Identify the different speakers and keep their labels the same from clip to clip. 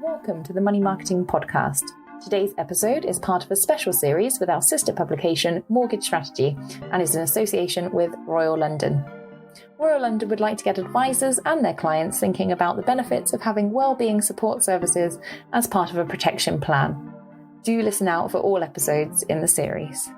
Speaker 1: Welcome to the Money Marketing Podcast. Today's episode is part of a special series with our sister publication, Mortgage Strategy, and is in association with Royal London. Royal London would like to get advisors and their clients thinking about the benefits of having wellbeing support services as part of a protection plan. Do listen out for all episodes in the series.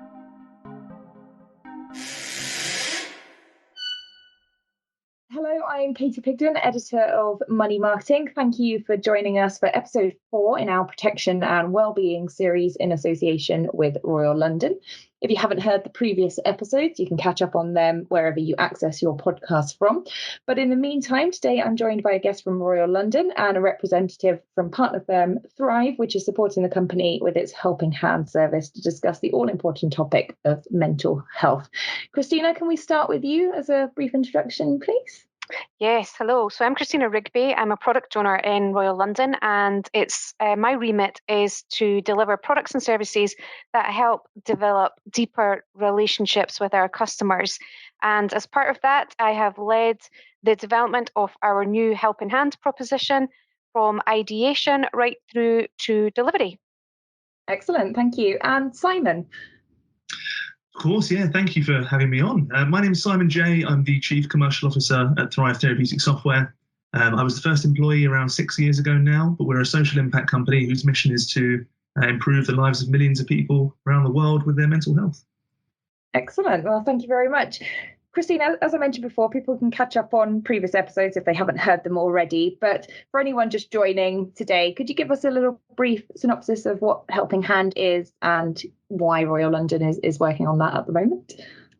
Speaker 1: Hello, I'm Katey Pigden, editor of Money Marketing. Thank you for joining us for episode 4 in our Protection and Wellbeing Series in association with Royal London. If you haven't heard the previous episodes, you can catch up on them wherever you access your podcast from. But in the meantime, today I'm joined by a guest from Royal London and a representative from partner firm Thrive, which is supporting the company with its Helping Hand service to discuss the all-important topic of mental health. Christina, can we start with you as a brief introduction, please?
Speaker 2: Yes, hello. So I'm Christina Rigby. I'm a product owner in Royal London, and it's my remit is to deliver products and services that help develop deeper relationships with our customers. And as part of that, I have led the development of our new Helping Hand proposition from ideation right through to delivery.
Speaker 1: Excellent, thank you. And Simon?
Speaker 3: Of course, yeah. Thank you for having me on. My name is Simon J. I'm the Chief Commercial Officer at Thrive Therapeutic Software. I was the first employee around 6 years ago now, but we're a social impact company whose mission is to improve the lives of millions of people around the world with their mental health.
Speaker 1: Excellent. Well, thank you very much. Christina, as I mentioned before, people can catch up on previous episodes if they haven't heard them already. But for anyone just joining today, could you give us a little brief synopsis of what Helping Hand is and why Royal London is working on that at the moment?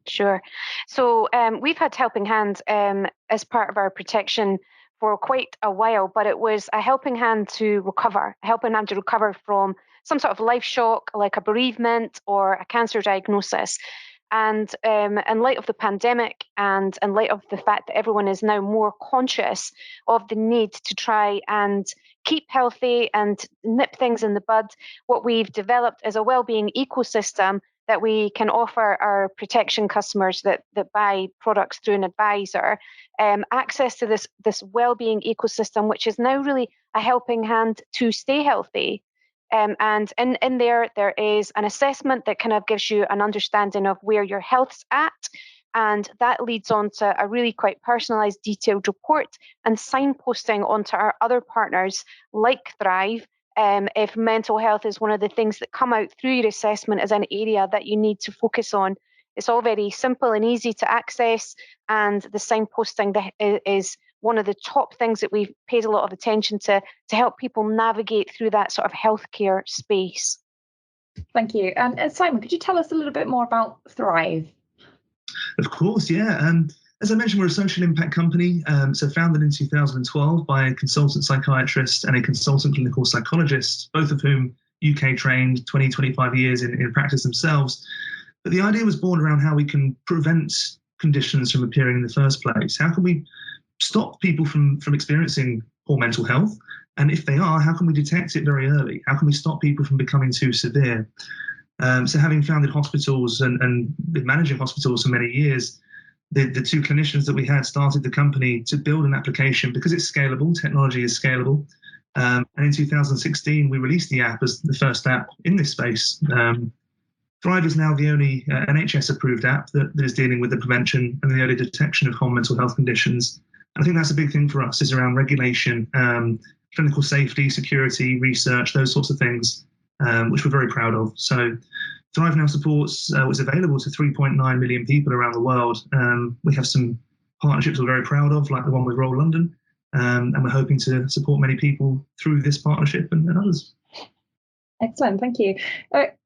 Speaker 2: Sure. So we've had Helping Hand as part of our protection for quite a while, but it was a helping hand to recover, from some sort of life shock, like a bereavement or a cancer diagnosis. And in light of the pandemic and in light of the fact that everyone is now more conscious of the need to try and keep healthy and nip things in the bud, what we've developed is a wellbeing ecosystem that we can offer our protection customers that buy products through an advisor access to this wellbeing ecosystem, which is now really a helping hand to stay healthy. And in there is an assessment that kind of gives you an understanding of where your health's at. And that leads on to a really quite personalized, detailed report and signposting onto our other partners like Thrive. If mental health is one of the things that come out through your assessment as an area that you need to focus on. It's all very simple and easy to access. And the signposting that is one of the top things that we've paid a lot of attention to help people navigate through that sort of healthcare space.
Speaker 1: Thank you. And Simon, could you tell us a little bit more about Thrive?
Speaker 3: Of course, yeah. As I mentioned, we're a social impact company, so founded in 2012 by a consultant psychiatrist and a consultant clinical psychologist, both of whom UK trained 20, 25 years in practice themselves. But the idea was born around how we can prevent conditions from appearing in the first place. How can we stop people from experiencing poor mental health? And if they are, how can we detect it very early? How can we stop people from becoming too severe? So having founded hospitals and been managing hospitals for many years, the two clinicians that we had started the company to build an application because it's scalable, technology is scalable. And in 2016, we released the app as the first app in this space. Thrive is now the only NHS-approved app that is dealing with the prevention and the early detection of common mental health conditions. I think that's a big thing for us, is around regulation, clinical safety, security, research, those sorts of things, which we're very proud of. So Thrive now supports what's available to 3.9 million people around the world. We have some partnerships we're very proud of, like the one with Royal London, and we're hoping to support many people through this partnership and others.
Speaker 1: Excellent, thank you.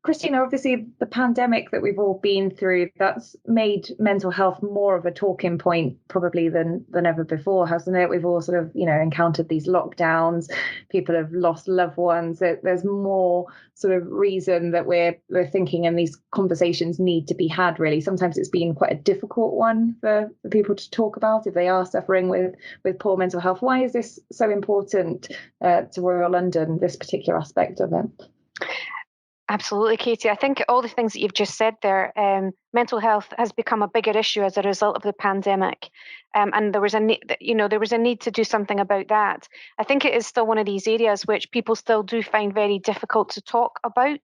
Speaker 1: Christina, obviously the pandemic that we've all been through, that's made mental health more of a talking point probably than ever before, hasn't it? We've all sort of, encountered these lockdowns, people have lost loved ones. There's more sort of reason that we're thinking and these conversations need to be had, really. Sometimes it's been quite a difficult one for people to talk about if they are suffering with poor mental health. Why is this so important to Royal London, this particular aspect of it?
Speaker 2: Absolutely, Katey. I think all the things that you've just said there, mental health has become a bigger issue as a result of the pandemic, and there was a there was a need to do something about that. I think it is still one of these areas which people still do find very difficult to talk about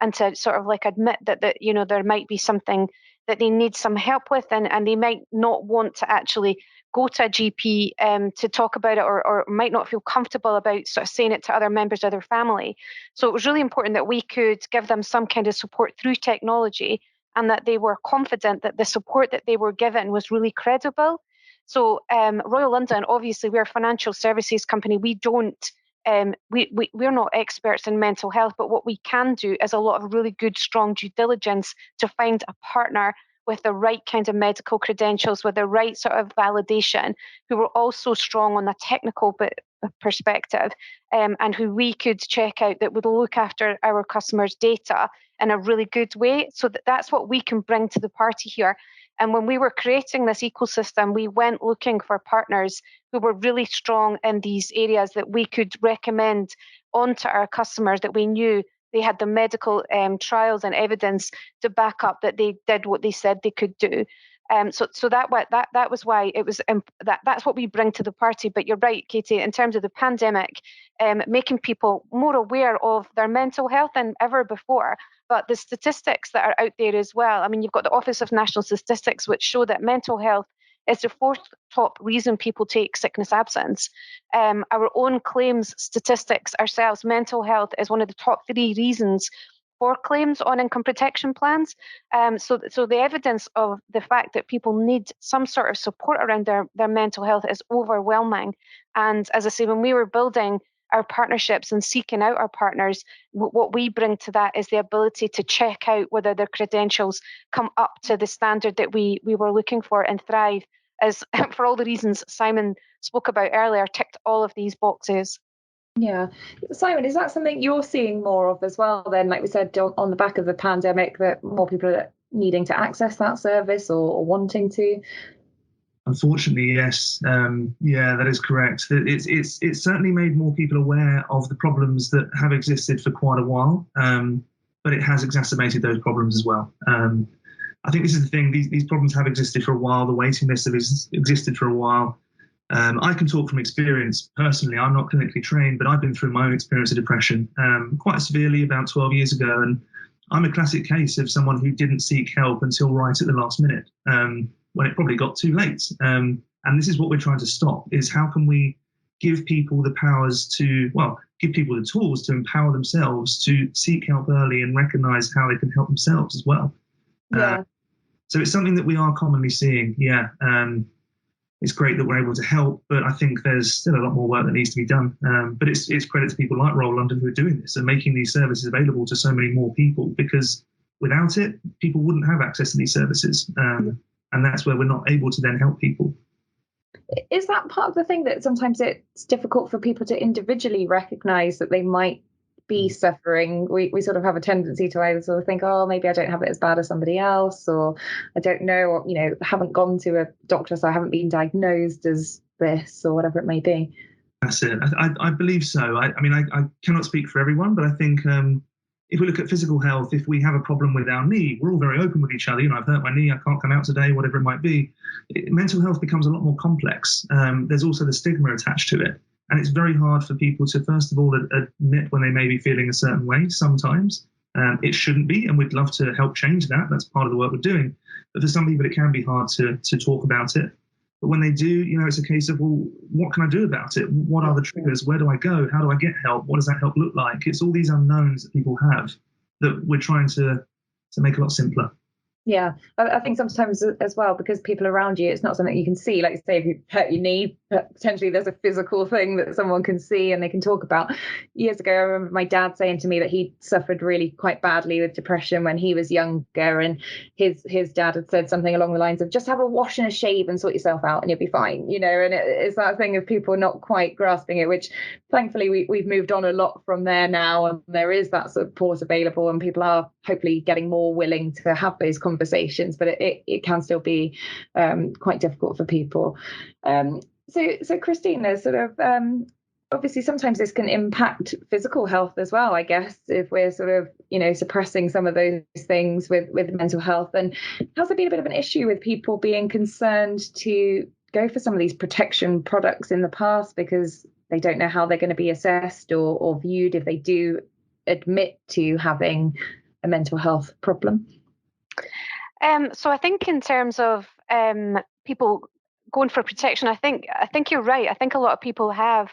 Speaker 2: and to sort of like admit that there might be something that they need some help with, and they might not want to actually go to a GP to talk about it, or might not feel comfortable about sort of saying it to other members of their family. So it was really important that we could give them some kind of support through technology, and that they were confident that the support that they were given was really credible. So Royal London, obviously, we're a financial services company. We don't we're not experts in mental health, but what we can do is a lot of really good, strong due diligence to find a partner with the right kind of medical credentials, with the right sort of validation, who were also strong on a technical perspective, and who we could check out that would look after our customers' data in a really good way. So that's what we can bring to the party here. And when we were creating this ecosystem, we went looking for partners who were really strong in these areas that we could recommend onto our customers, that we knew they had the medical trials and evidence to back up that they did what they said they could do. So that was why it was that's what we bring to the party. But you're right, Katey, in terms of the pandemic, making people more aware of their mental health than ever before. But the statistics that are out there as well. I mean, you've got the Office of National Statistics, which show that mental health is the fourth top reason people take sickness absence. Our own claims statistics ourselves, mental health is one of the top 3 reasons for claims on income protection plans. So the evidence of the fact that people need some sort of support around their mental health is overwhelming. And as I say, when we were building our partnerships and seeking out our partners, what we bring to that is the ability to check out whether their credentials come up to the standard that we were looking for, and Thrive, as for all the reasons Simon spoke about earlier, ticked all of these boxes.
Speaker 1: Yeah. Simon, is that something you're seeing more of as well then? Like we said, on the back of the pandemic, that more people are needing to access that service or wanting to?
Speaker 3: Unfortunately, yes. Yeah, that is correct. It's certainly made more people aware of the problems that have existed for quite a while, but it has exacerbated those problems as well. I think this is the thing. These problems have existed for a while. The waiting list has existed for a while. I can talk from experience personally. I'm not clinically trained, but I've been through my own experience of depression quite severely about 12 years ago. And I'm a classic case of someone who didn't seek help until right at the last minute, when it probably got too late. And this is what we're trying to stop, is how can we give people the powers to, give people the tools to empower themselves to seek help early and recognize how they can help themselves as well.
Speaker 1: Yeah.
Speaker 3: So it's something that we are commonly seeing. Yeah. It's great that we're able to help, but I think there's still a lot more work that needs to be done. But it's credit to people like Royal London who are doing this and making these services available to so many more people, because without it, people wouldn't have access to these services. And that's where we're not able to then help people.
Speaker 1: Is that part of the thing, that sometimes it's difficult for people to individually recognise that they might be suffering? We sort of have a tendency to either sort of think, oh, maybe I don't have it as bad as somebody else, or I don't know, or, haven't gone to a doctor, so I haven't been diagnosed as this, or whatever it may be.
Speaker 3: That's it. I believe so. I mean, I cannot speak for everyone, but I think if we look at physical health, if we have a problem with our knee, we're all very open with each other. I've hurt my knee, I can't come out today, whatever it might be. Mental health becomes a lot more complex. There's also the stigma attached to it. And it's very hard for people to, first of all, admit when they may be feeling a certain way sometimes. It shouldn't be, and we'd love to help change that. That's part of the work we're doing. But for some people, it can be hard to talk about it. But when they do, it's a case of, well, what can I do about it? What are the triggers? Where do I go? How do I get help? What does that help look like? It's all these unknowns that people have that we're trying to make a lot simpler.
Speaker 1: Yeah, I think sometimes as well, because people around you, it's not something you can see. Like, say, if you hurt your knee, potentially there's a physical thing that someone can see and they can talk about. Years ago, I remember my dad saying to me that he suffered really quite badly with depression when he was younger, and his dad had said something along the lines of, just have a wash and a shave and sort yourself out and you'll be fine, and it's that thing of people not quite grasping it, which thankfully we've moved on a lot from there now, and there is that support available, and people are hopefully getting more willing to have those conversations, but it can still be quite difficult for people. So Christina, sort of obviously sometimes this can impact physical health as well, I guess, if we're sort of, suppressing some of those things with mental health. And has there been a bit of an issue with people being concerned to go for some of these protection products in the past because they don't know how they're going to be assessed or viewed if they do admit to having a mental health problem?
Speaker 2: So I think in terms of people going for protection, I think you're right. I think a lot of people have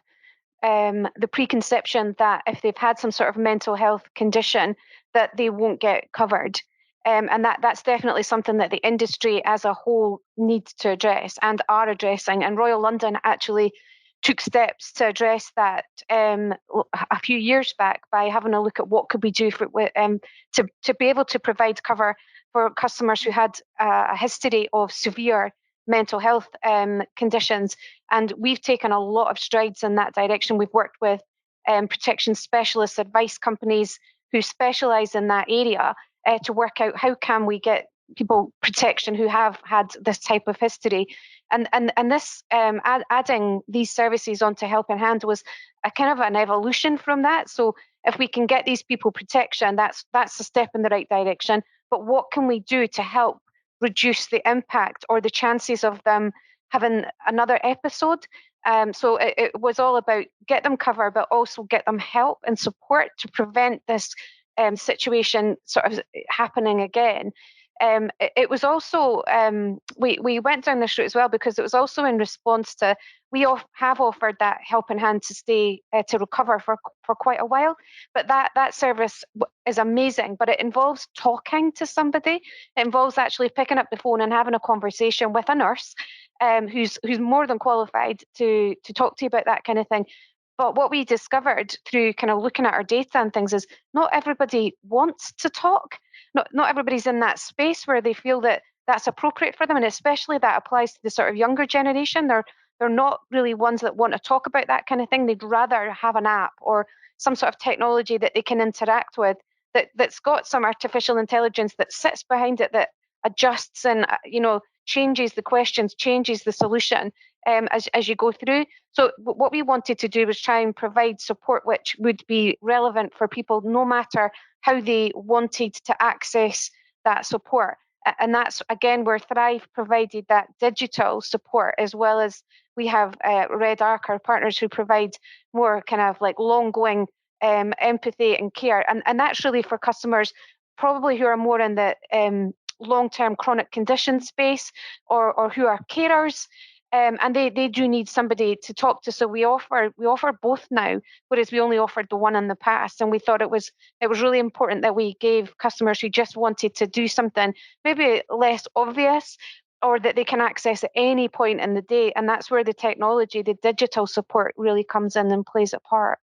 Speaker 2: the preconception that if they've had some sort of mental health condition, that they won't get covered. And that's definitely something that the industry as a whole needs to address and are addressing. And Royal London actually took steps to address that a few years back by having a look at what could we do to be able to provide cover for customers who had a history of severe mental health conditions. And we've taken a lot of strides in that direction. We've worked with protection specialist advice companies who specialize in that area to work out how can we get people protection who have had this type of history. And this adding these services onto Helping Hand was a kind of an evolution from that. So if we can get these people protection, that's a step in the right direction. But what can we do to help reduce the impact or the chances of them having another episode? So it was all about get them covered, but also get them help and support to prevent this situation sort of happening again. It was also, we went down this route as well because it was also in response to, we have offered that Helping Hand to stay, to recover for quite a while, but that service is amazing, but it involves talking to somebody. It involves actually picking up the phone and having a conversation with a nurse who's more than qualified to talk to you about that kind of thing. But what we discovered through kind of looking at our data and things is not everybody wants to talk. Not everybody's in that space where they feel that that's appropriate for them, and especially that applies to the sort of younger generation. They're not really ones that want to talk about that kind of thing. They'd rather have an app or some sort of technology that they can interact with that's got some artificial intelligence that sits behind it, that adjusts and changes the questions, changes the solution as you go through. So what we wanted to do was try and provide support which would be relevant for people no matter how they wanted to access that support. And that's, again, where Thrive provided that digital support, as well as we have Red Arc, our partners, who provide more kind of like long-going empathy and care. And that's really for customers probably who are more in the long-term chronic condition space or who are carers. And they do need somebody to talk to. So we offer both now, whereas we only offered the one in the past. And we thought it was really important that we gave customers who just wanted to do something maybe less obvious or that they can access at any point in the day. And that's where the technology, the digital support really comes in and plays a part.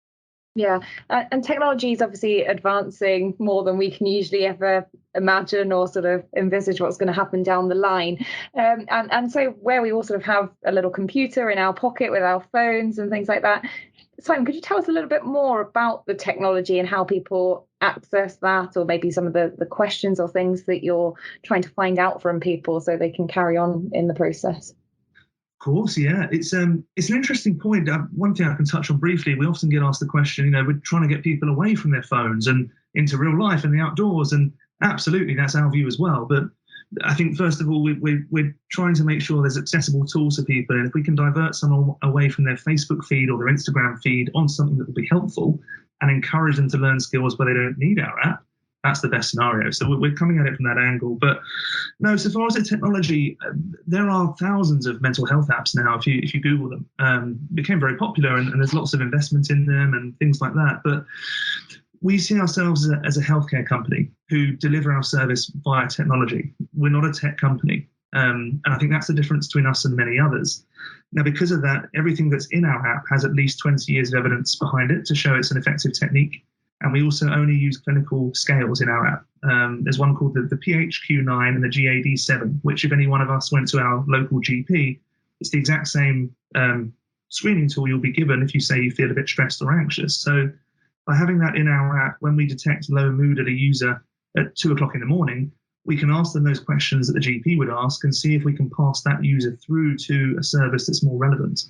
Speaker 1: Yeah, and technology is obviously advancing more than we can usually ever imagine or sort of envisage what's going to happen down the line. And so where we all sort of have a little computer in our pocket with our phones and things like that, Simon, could you tell us a little bit more about the technology and how people access that, or maybe some of the questions or things that you're trying to find out from people so they can carry on in the process?
Speaker 3: Of course, yeah. It's an interesting point. One thing I can touch on briefly, we often get asked the question, we're trying to get people away from their phones and into real life and the outdoors, and absolutely, that's our view as well. But I think, first of all, we're trying to make sure there's accessible tools for people, and if we can divert someone away from their Facebook feed or their Instagram feed on something that will be helpful and encourage them to learn skills where they don't need our app, that's the best scenario. So we're coming at it from that angle. But no, so far as the technology, there are thousands of mental health apps now. If you Google them, became very popular, and there's lots of investment in them and things like that. But we see ourselves as a healthcare company who deliver our service via technology. We're not a tech company. And I think that's the difference between us and many others. Now, because of that, everything that's in our app has at least 20 years of evidence behind it to show it's an effective technique. And we also only use clinical scales in our app. There's one called the PHQ-9 and the GAD-7, which if any one of us went to our local GP, it's the exact same screening tool you'll be given if you say you feel a bit stressed or anxious. So by having that in our app, when we detect low mood at a user at 2 o'clock in the morning, we can ask them those questions that the GP would ask and see if we can pass that user through to a service that's more relevant.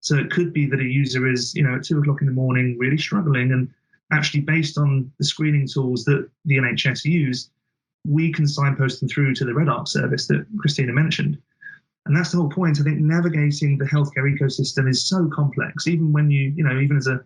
Speaker 3: So it could be that a user is, at 2 o'clock in the morning really struggling, and actually based on the screening tools that the NHS use, we can signpost them through to the Red Arc service that Christina mentioned. And that's the whole point. I think navigating the healthcare ecosystem is so complex, even when even as a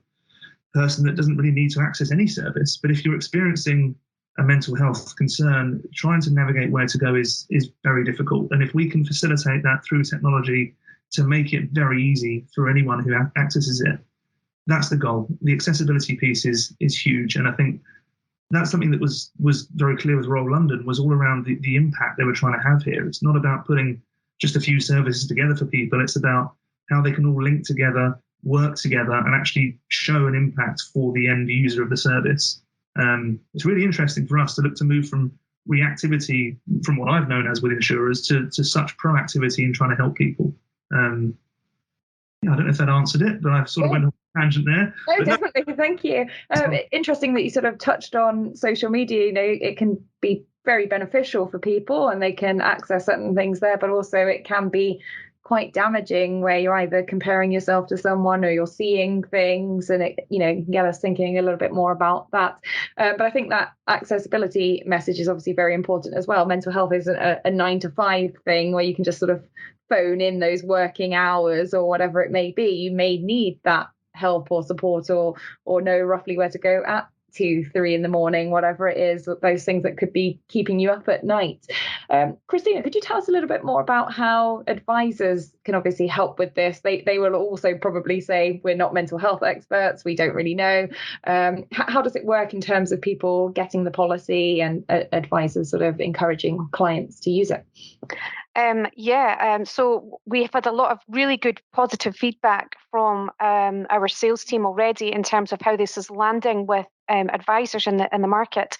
Speaker 3: person that doesn't really need to access any service. But if you're experiencing a mental health concern, trying to navigate where to go is very difficult. And if we can facilitate that through technology to make it very easy for anyone who accesses it, that's the goal. The accessibility piece is huge. And I think that's something that was very clear with Royal London, was all around the impact they were trying to have here. It's not about putting just a few services together for people. It's about how they can all link together, work together, and actually show an impact for the end user of the service. It's really interesting for us to look to move from reactivity, from what I've known as with insurers, to such proactivity in trying to help people. I don't know if that answered it, but I've sort of went on a tangent there.
Speaker 1: No, definitely. No. Thank you. Interesting that you sort of touched on social media. It can be very beneficial for people and they can access certain things there, but also it can be quite damaging where you're either comparing yourself to someone or you're seeing things, and it can get us thinking a little bit more about that. But I think that accessibility message is obviously very important as well. Mental health isn't a 9-to-5 thing where you can just sort of phone in those working hours or whatever it may be. You may need that help or support or know roughly where to go at 2-3 in the morning, whatever it is, those things that could be keeping you up at night. Christina, could you tell us a little bit more about how advisors can obviously help with this? They will also probably say, we're not mental health experts, we don't really know. How does it work in terms of people getting the policy and advisors sort of encouraging clients to use it?
Speaker 2: So we've had a lot of really good positive feedback from our sales team already in terms of how this is landing with advisors in the market,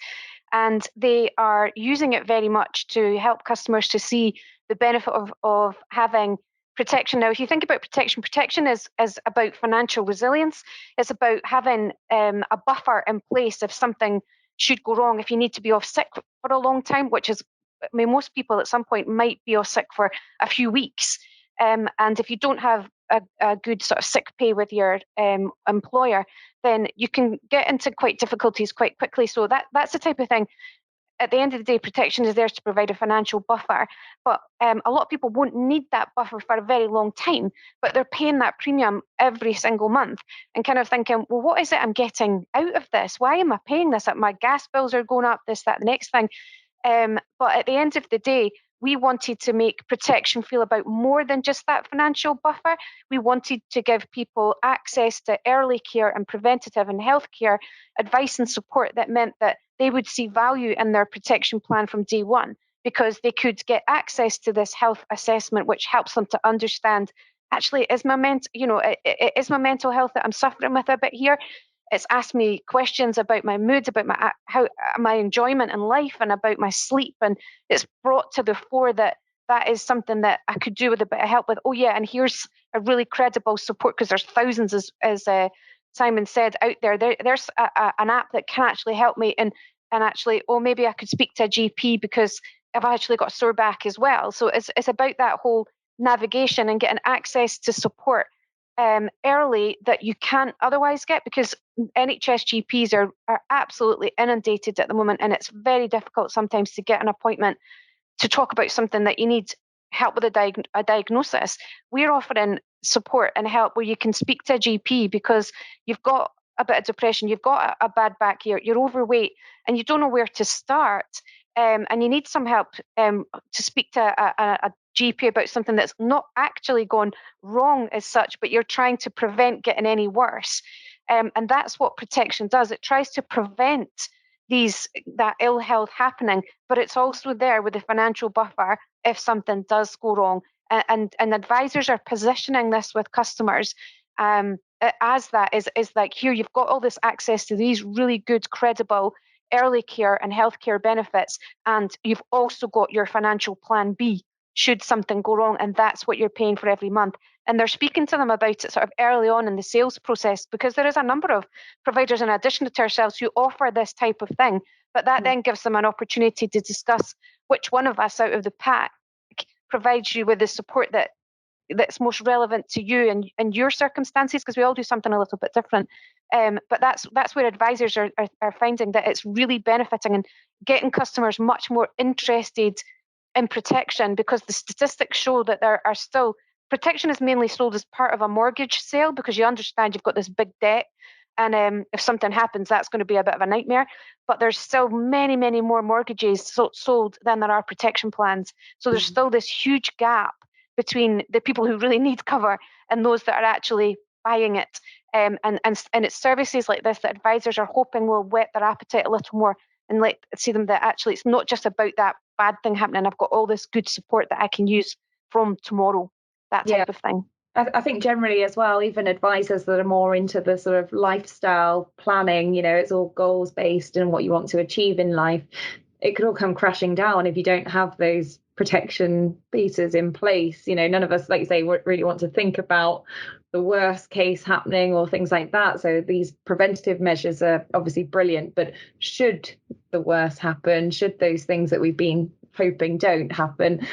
Speaker 2: and they are using it very much to help customers to see the benefit of having protection. Now, if you think about protection is about financial resilience. It's about having a buffer in place if something should go wrong, if you need to be off sick for a long time, which is, most people at some point might be off sick for a few weeks. And if you don't have a good sort of sick pay with your employer, then you can get into quite difficulties quite quickly. So that's the type of thing. At the end of the day, protection is there to provide a financial buffer. But a lot of people won't need that buffer for a very long time, but they're paying that premium every single month and kind of thinking, well, what is it I'm getting out of this? Why am I paying this? My gas bills are going up, this, that, the next thing. But at the end of the day, we wanted to make protection feel about more than just that financial buffer. We wanted to give people access to early care and preventative and healthcare advice and support that meant that they would see value in their protection plan from day one, because they could get access to this health assessment, which helps them to understand, actually, is my mental health that I'm suffering with a bit here? It's asked me questions about my mood, about my enjoyment in life, and about my sleep, and it's brought to the fore that is something that I could do with a bit of help with. Oh yeah, and here's a really credible support, because there's thousands, as Simon said, out there. There's an app that can actually help me, and actually, maybe I could speak to a GP because I've actually got a sore back as well. So it's about that whole navigation and getting access to support early that you can't otherwise get, because NHS GPs are absolutely inundated at the moment, and it's very difficult sometimes to get an appointment to talk about something that you need help with a diagnosis. We're offering support and help where you can speak to a GP because you've got a bit of depression, you've got a bad back, you're overweight, and you don't know where to start, and you need some help to speak to a GP about something that's not actually gone wrong as such, but you're trying to prevent getting any worse. And that's what protection does. It tries to prevent that ill health happening, but it's also there with a financial buffer if something does go wrong. And advisors are positioning this with customers as that is like, here you've got all this access to these really good, credible early care and healthcare benefits, and you've also got your financial plan B should something go wrong, and that's what you're paying for every month. And they're speaking to them about it sort of early on in the sales process, because there is a number of providers in addition to ourselves who offer this type of thing, but that then gives them an opportunity to discuss which one of us out of the pack provides you with the support that that's most relevant to you and your circumstances, because we all do something a little bit different. But that's where advisors are finding that it's really benefiting and getting customers much more interested in protection, because the statistics show that there are still, protection is mainly sold as part of a mortgage sale, because you understand you've got this big debt, and if something happens, that's going to be a bit of a nightmare. But there's still many, many more mortgages sold than there are protection plans. So there's still this huge gap between the people who really need cover and those that are actually buying it. And it's services like this that advisors are hoping will whet their appetite a little more and see them that actually it's not just about that bad thing happening. I've got all this good support that I can use from tomorrow, that type of thing.
Speaker 1: I think generally as well, even advisors that are more into the sort of lifestyle planning, it's all goals based and what you want to achieve in life. It could all come crashing down if you don't have those protection pieces in place. None of us, like you say, really want to think about the worst case happening or things like that. So these preventative measures are obviously brilliant, but should the worst happen, should those things that we've been hoping don't happen,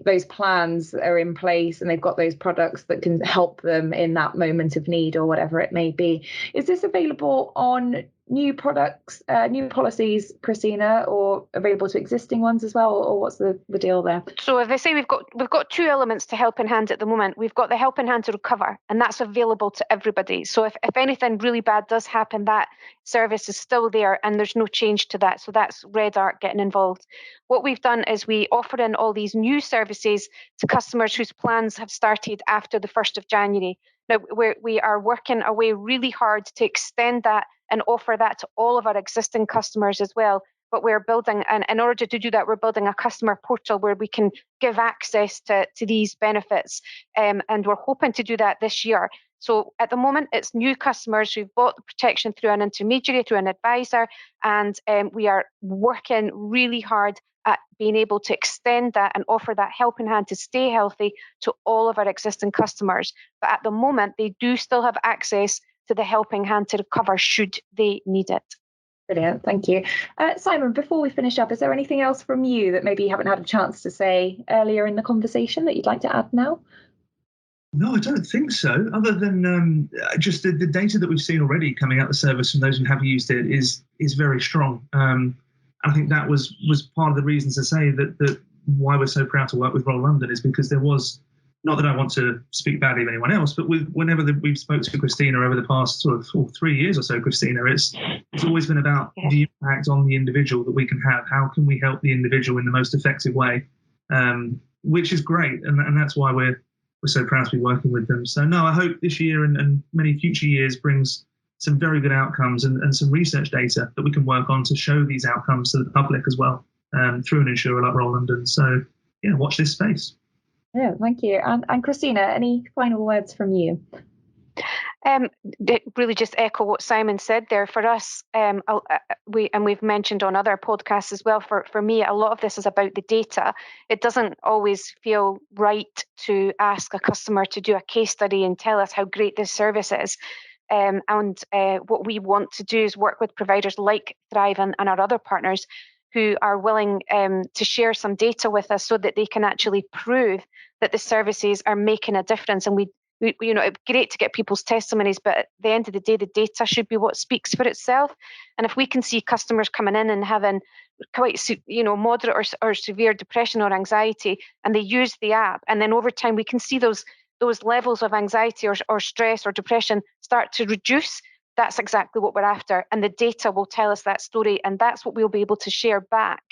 Speaker 1: those plans are in place and they've got those products that can help them in that moment of need or whatever it may be. Is this available on new products, new policies, Christina, or available to existing ones as well, or what's the deal there?
Speaker 2: So as I say, we've got two elements to Helping Hand at the moment. We've got the Helping Hand to Recover, and that's available to everybody. So if anything really bad does happen, that service is still there and there's no change to that. So that's Red Arc getting involved. What we've done is we offer in all these new services to customers whose plans have started after the 1st of January. Now, we are working away really hard to extend that and offer that to all of our existing customers as well. But we're building, and in order to do that, we're building a customer portal where we can give access to these benefits. And we're hoping to do that this year. So at the moment, it's new customers who've bought the protection through an intermediary, through an advisor, and we are working really hard at being able to extend that and offer that helping hand to stay healthy to all of our existing customers. But at the moment, they do still have access to the helping hand to recover should they need it.
Speaker 1: Brilliant, thank you. Simon, before we finish up, is there anything else from you that maybe you haven't had a chance to say earlier in the conversation that you'd like to add now?
Speaker 3: No, I don't think so, other than just the data that we've seen already coming out of the service from those who have used it is very strong. I think that was part of the reasons to say that why we're so proud to work with Royal London is because there was, not that I want to speak badly of anyone else, but whenever we've spoke to Christina over the past sort of 3 years or so, Christina, it's always been about the impact on the individual that we can have. How can we help the individual in the most effective way? Which is great, and that's why we're so proud to be working with them. So no, I hope this year and many future years brings some very good outcomes and some research data that we can work on to show these outcomes to the public as well, through an insurer like Royal London. So yeah, watch this space.
Speaker 1: Yeah, thank you. And Christina, any final words from you?
Speaker 2: Really just echo what Simon said there. For us, we've mentioned on other podcasts as well, for me, a lot of this is about the data. It doesn't always feel right to ask a customer to do a case study and tell us how great this service is. And what we want to do is work with providers like Thrive and our other partners who are willing to share some data with us so that they can actually prove that the services are making a difference. And we it's great to get people's testimonies, but at the end of the day, the data should be what speaks for itself. And if we can see customers coming in and having quite, moderate or severe depression or anxiety, and they use the app, and then over time we can see those levels of anxiety or stress or depression start to reduce, that's exactly what we're after. And the data will tell us that story, and that's what we'll be able to share back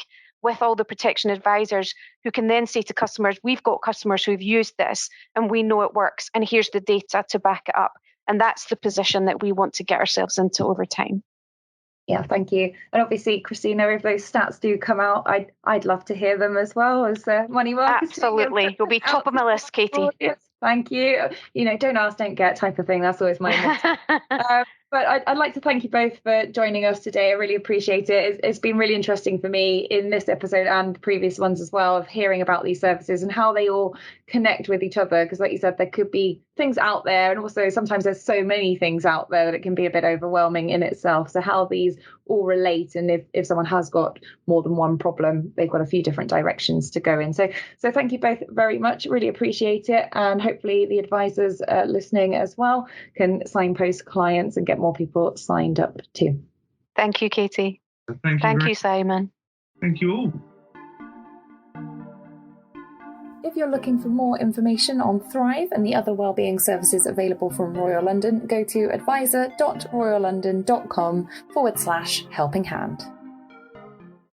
Speaker 2: with all the protection advisors, who can then say to customers, we've got customers who've used this and we know it works, and here's the data to back it up. And that's the position that we want to get ourselves into over time.
Speaker 1: Yeah, thank you. And obviously, Christina, if those stats do come out, I'd love to hear them as well as money marketing.
Speaker 2: Absolutely, you'll be top of my list, Katey.
Speaker 1: Thank you. Don't ask, don't get type of thing. That's always my motto. But I'd like to thank you both for joining us today. I really appreciate it. It's been really interesting for me in this episode and previous ones as well, of hearing about these services and how they all connect with each other, because like you said, there could be things out there, and also sometimes there's so many things out there that it can be a bit overwhelming in itself. So how these all relate, and if someone has got more than one problem, they've got a few different directions to go in. So thank you both very much, really appreciate it, and hopefully the advisors listening as well can signpost clients and get more people signed up too.
Speaker 2: Thank you, Katey. Thank you, Simon.
Speaker 3: Thank you all.
Speaker 1: If you're looking for more information on Thrive and the other wellbeing services available from Royal London, go to advisor.royallondon.com/helping hand.